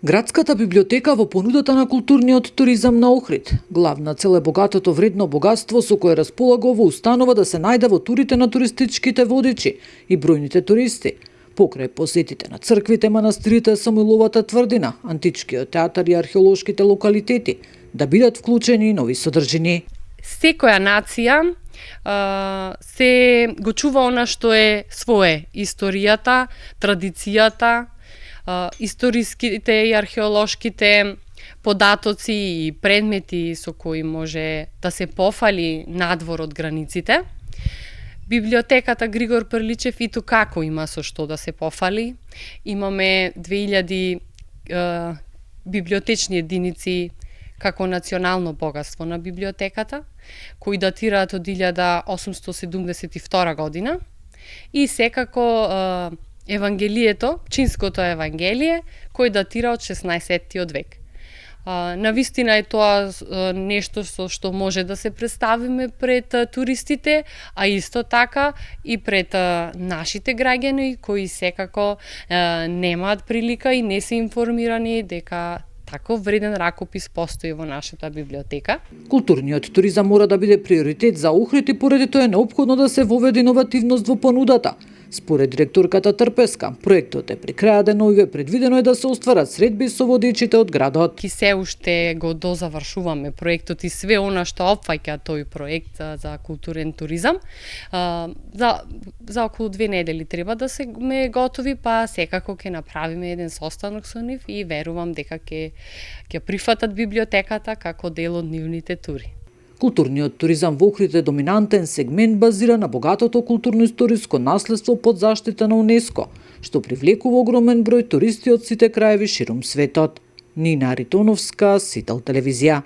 Градската библиотека во понудата на културниот туризам на Охрид. Главна цел е богатото вредно богатство со кое располага оваа установа да се најде во турите на туристичките водичи и бројните туристи. Покрај посетите на црквите, манастирите, Самуиловата тврдина, античкиот театар и археолошките локалитети, да бидат вклучени нови содржини. Секоја нација се го чува она што е свое, историјата, традицијата, историските и археолошките податоци и предмети со кои може да се пофали надвор од границите. Библиотеката Григор Прличев и како има со што да се пофали. Имаме 2000 библиотечни единици како национално богатство на библиотеката, кои датираат од 1872 година и секако Евангелието, чинското Евангелие, кој датира од 16 век. Навистина е тоа нешто со што може да се представиме пред туристите, а исто така и пред нашите граѓани кои секако немаат прилика и не се информирани дека таков вреден ракопис постои во нашата библиотека. Културниот туризам мора да биде приоритет за Охрид и поради тоа е неопходно да се воведе иновативност во понудата. Според директорката Трпеска, проектот е при крај денови, предвидено е да се остварат средби со водичите од градот. Ки се уште го дозавршуваме проектот и све она што опфаќа тој проект за културен туризам. За околу 2 недели треба да се готови, па секако ќе направиме еден состанок со нив и верувам дека ќе прифатат библиотеката како дел од нивните тури. Културниот туризам во Охрид е доминантен сегмент базиран на богатото културно-историско наследство под заштита на УНЕСКО, што привлекува огромен број туристи од сите краеви ширум светот. Нина Аритоновска, Сител телевизија.